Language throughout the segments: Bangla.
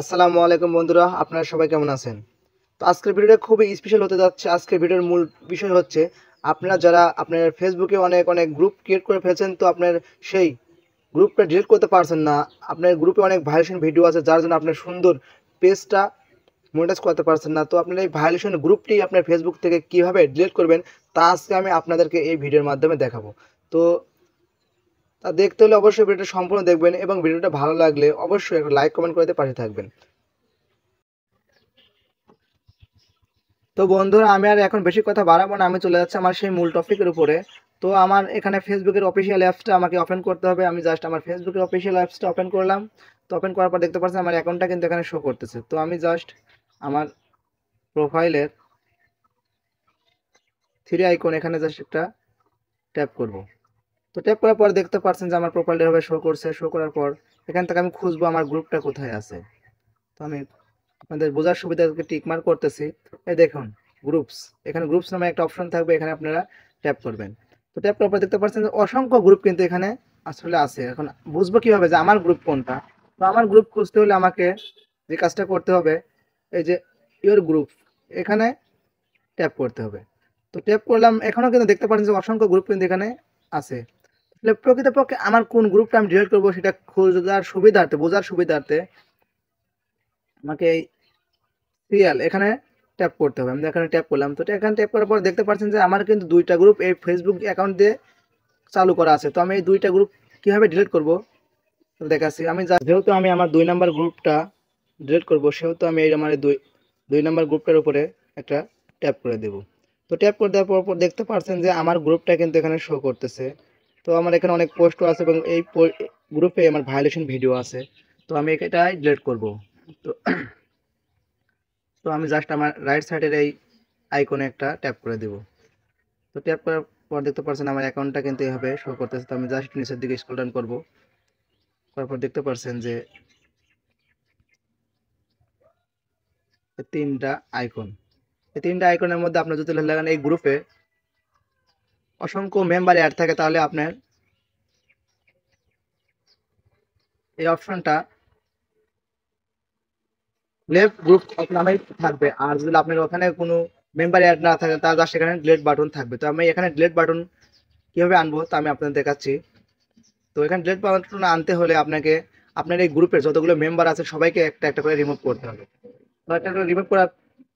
আসসালামু আলাইকুম বন্ধুরা, আপনারা সবাই কেমন আছেন? তো আজকের ভিডিওটা খুবই স্পেশাল হতে যাচ্ছে। আজকের ভিডিওর মূল বিষয় হচ্ছে আপনারা যারা আপনার ফেসবুকে অনেক অনেক গ্রুপ ক্রিয়েট করে ফেলছেন, তো আপনার সেই গ্রুপটা ডিলিট করতে পারছেন না। আপনার গ্রুপে অনেক ভায়োলেশন ভিডিও আছে যার জন্য আপনার সুন্দর পেজটা মনিটাইজ করতে পারছেন না। তো আপনার এই ভায়োলেশন গ্রুপটি আপনার ফেসবুক থেকে কিভাবে ডিলিট করবেন তা আজকে আমি আপনাদেরকে এই ভিডিওর মাধ্যমে দেখাবো। তো তা দেখতে হলে অবশ্যই ভিডিওটা সম্পূর্ণ দেখবেন এবং ভিডিওটা ভালো লাগলে অবশ্যই একটা লাইক কমেন্ট করে পাশে থাকবেন। তো বন্ধুরা, আমি আর এখন বেশি কথা বাড়াবো না, আমি চলে যাচ্ছি আমার সেই মূল টপিকের উপরে। তো আমার এখানে ফেসবুকের অফিসিয়াল অ্যাপসটা আমাকে ওপেন করতে হবে। আমি জাস্ট আমার ফেসবুকের অফিসিয়াল অ্যাপসটা ওপেন করলাম। তো ওপেন করার পর দেখতে পাচ্ছেন আমার অ্যাকাউন্টটা কিন্তু এখানে শো করতেছে। তো আমি জাস্ট আমার প্রোফাইলের থ্রি আইকন এখানে জাস্ট একটা ট্যাপ করব। তো ট্যাপ করার পর দেখতে পাচ্ছেন যে আমার প্রোফাইলটা এভাবে শো করছে। শো করার পর এখান থেকে আমি খুঁজবো আমার গ্রুপটা কোথায় আছে। তো আমি আপনাদের বোঝার সুবিধাকে টিক মার্ক করতেছি। এই দেখুন, গ্রুপস, এখানে গ্রুপস নামে একটা অপশন থাকবে, এখানে আপনারা ট্যাপ করবেন। তো ট্যাপ করার পর দেখতে পাচ্ছেন যে অসংখ্য গ্রুপ কিন্তু এখানে আসলে আছে। এখন বুঝবো কিভাবে যে আমার গ্রুপ কোনটা? তো আমার গ্রুপ খুঁজতে হলে আমাকে যে কাজটা করতে হবে, এই যে ইওর গ্রুপ, এখানে ট্যাপ করতে হবে। তো ট্যাপ করলাম, এখনও কিন্তু দেখতে পাচ্ছেন যে অসংখ্য গ্রুপ কিন্তু এখানে আছে। তাহলে প্রকৃতপক্ষে আমার কোন গ্রুপটা আমি ডিলিট করবো সেটা খোঁজার সুবিধার্থে, বোঝার সুবিধার্থে আমাকে এই সিরিয়াল এখানে ট্যাপ করতে হবে। আমি এখানে ট্যাপ করলাম। তো এখানে ট্যাপ করার পর দেখতে পাচ্ছেন যে আমার কিন্তু দুইটা গ্রুপ এই ফেসবুক অ্যাকাউন্ট দিয়ে চালু করা আছে। তো আমি এই দুইটা গ্রুপ কিভাবে ডিলিট করব দেখাচ্ছি। আমি যেহেতু আমি আমার 2 নাম্বার গ্রুপটা ডিলিট করব, সেহেতু আমি এই আমার দুই দুই নাম্বার গ্রুপটার উপরে একটা ট্যাপ করে দেব। তো ট্যাপ করে দেওয়ার পর দেখতে পাচ্ছেন যে আমার গ্রুপটা কিন্তু এখানে শো করতেছে। তো আমার এখানে অনেক পোস্টও আছে এবং এই গ্রুপে আমার ভায়োলেশন ভিডিও আছে। তো আমি এটাই ডিলিট করব। তো তো আমি জাস্ট আমার রাইট সাইডের এই আইকনে একটা ট্যাপ করে দেব। তো ট্যাপ করার পর দেখতে পাচ্ছেন আমার অ্যাকাউন্টটা কিন্তু এভাবে শো করতেছে। তো আমি জাস্ট নিচের দিকে স্ক্রল ডাউন করব। তারপর দেখতে পাচ্ছেন যে এই তিনটা আইকন, এই তিনটা আইকনের মধ্যে আপনার যদি লাগান এই গ্রুপে অসংখ্য মেম্বার অ্যাড থাকে, তাহলে আপনার এই অপশনটা লেফট গ্রুপ নামেই থাকবে। আর যদি আপনার ওখানে কোনো মেম্বার অ্যাড না থাকে তাহলে জাস্ট এখানে ডিলিট বাটন থাকবে। তো আমি এখানে ডিলিট বাটন কিভাবে আনবো তা আমি আপনাদের দেখাচ্ছি। তো এখানে ডিলিট বাটন আনতে হলে আপনাকে আপনার এই গ্রুপের যতগুলো মেম্বার আছে সবাইকে একটা একটা করে রিমুভ করতে হবে। তো একটা করে রিমুভ করার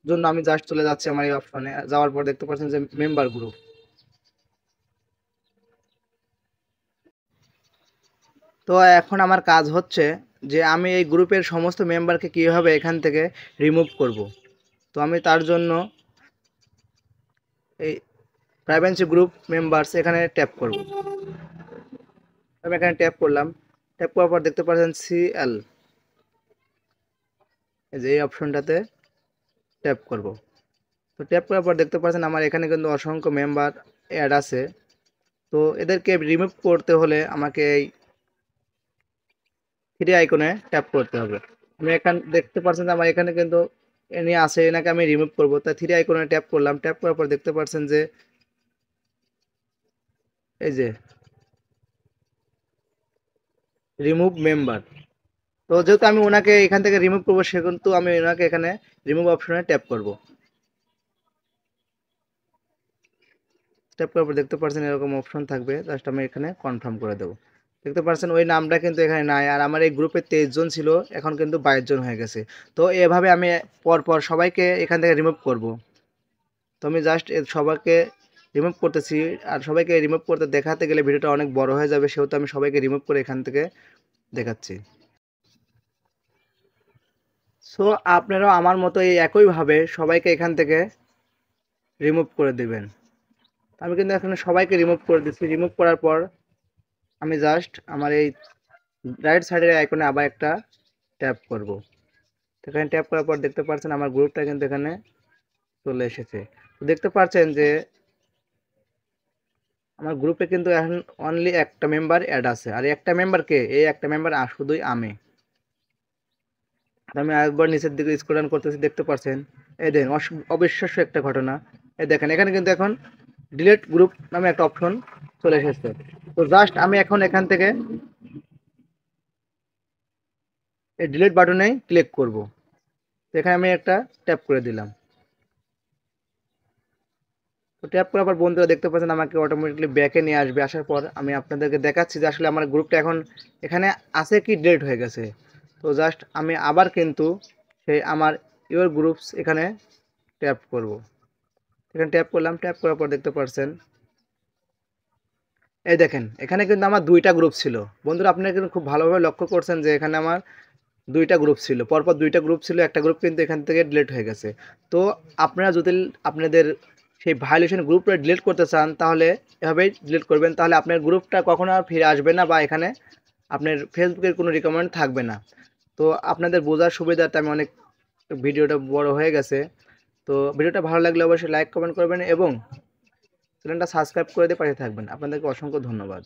জন্য আমি জাস্ট চলে যাচ্ছি আমার এই অপশনে। যাওয়ার পর দেখতে পাচ্ছেন যে মেম্বার গ্রুপ। তো এখন আমার কাজ হচ্ছে যে আমি এই গ্রুপের সমস্ত মেম্বারকে কীভাবে এখান থেকে রিমুভ করব। তো আমি তার জন্য এই প্রাইভেসি গ্রুপ মেম্বার্স এখানে ট্যাপ করব। আমি এখানে ট্যাপ করলাম। ট্যাপ করার পর দেখতে পাচ্ছেন সিএল, এই যে এই অপশনটাতে ট্যাপ করব। তো ট্যাপ করার পর দেখতে পাচ্ছেন আমার এখানে কিন্তু অসংখ্য মেম্বার অ্যাড আছে। তো এদেরকে রিমুভ করতে হলে আমাকে এই থ্রি আইকনে ট্যাপ করতে হবে। আমি এখানে দেখতে পাচ্ছেন যে আমার এখানে কিন্তু এনে আছে, এনাকে আমি রিমুভ করব। তাই থ্রি আইকনে ট্যাপ করলাম। ট্যাপ করার পর দেখতে পাচ্ছেন যে এই যে রিমুভ মেম্বার। তো যেহেতু আমি ওনাকে এখান থেকে রিমুভ করবো, সেহেতু আমি ওনাকে এখানে রিমুভ অপশনে ট্যাপ করব। ট্যাপ করার পর দেখতে পাচ্ছেন এরকম অপশন থাকবে, জাস্ট আমি এখানে কনফার্ম করে দেবো। দেখতে পাচ্ছেন ওই নামটা কিন্তু এখানে নাই, আর আমার এই গ্রুপে 23 জন ছিল, এখন কিন্তু 22 জন হয়ে গেছে। তো এভাবে আমি পরপর সবাইকে এখান থেকে রিমুভ করব। তো আমি জাস্ট সবাইকে রিমুভ করতেছি। আর সবাইকে রিমুভ করতে দেখাতে গেলে ভিডিওটা অনেক বড় হয়ে যাবে, সেহেতু আমি সবাইকে রিমুভ করে এখান থেকে দেখাচ্ছি। সো আপনারাও আমার মতো এই একইভাবে সবাইকে এখান থেকে রিমুভ করে দেবেন। আমি কিন্তু এখানে সবাইকে রিমুভ করে দিচ্ছি। রিমুভ করার পর আমি জাস্ট আমার এই রাইট সাইডের আইকনে আবার একটা ট্যাপ করব। এখানে ট্যাপ করার পর দেখতে পাচ্ছেন আমার গ্রুপটা কিন্তু এখানে চলে এসেছে। তো দেখতে পাচ্ছেন যে আমার গ্রুপে কিন্তু এখন অনলি একটা মেম্বার অ্যাড আছে। আর একটা মেম্বারকে, এই একটা মেম্বার শুধুই আমি। আমি আরেকবার নিচের দিকে স্ক্রল ডাউন করতেছি, দেখতে পাচ্ছেন এই দেখেন অবিশ্বাস্য একটা ঘটনা। এই দেখেন এখানে কিন্তু এখন ডিলিট গ্রুপ নামে একটা অপশন চলে এসেছে। তো জাস্ট আমি এখন এখান থেকে এই ডিলিট বাটনে ক্লিক করব। তো এখানে আমি একটা ট্যাপ করে দিলাম। তো ট্যাপ করার পর বন্ধুরা দেখতে পাচ্ছেন আমাকে অটোমেটিকলি ব্যাকে নিয়ে আসবে। আসার পর আমি আপনাদেরকে দেখাচ্ছি যে আসলে আমার গ্রুপটা এখন এখানে আছে কি ডিলিট হয়ে গেছে। তো জাস্ট আমি আবার কিন্তু সেই আমার ইউর গ্রুপস এখানে ট্যাপ করব। এখানে ট্যাপ করলাম, ট্যাপ করার পর দেখতে পাচ্ছেন এই দেখেন এখানে কিন্তু আমার 2টা গ্রুপ ছিল। বন্ধুরা আপনারা কিন্তু খুব ভালোভাবে লক্ষ্য করছেন যে এখানে আমার 2টা গ্রুপ ছিল, পরপর 2টা গ্রুপ ছিল, একটা গ্রুপ কিন্তু এখান থেকে ডিলিট হয়ে গেছে। তো আপনারা যদি আপনাদের সেই ভায়োলেশন গ্রুপটা ডিলিট করতে চান তাহলে এভাবেই ডিলিট করবেন, তাহলে আপনার গ্রুপটা কখনো আর ফিরে আসবে না বা এখানে আপনার ফেসবুকের কোনো রিকমেন্ড থাকবে না। তো আপনাদের বোঝার সুবিধার্থে আমি অনেক ভিডিওটা বড় হয়ে গেছে। তো ভিডিওটা ভালো লাগলে অবশ্যই লাইক কমেন্ট করবেন এবং চ্যানেলটা সাবস্ক্রাইব করে দিয়ে পাশে থাকবেন। আপনাদেরকে অসংখ্য ধন্যবাদ।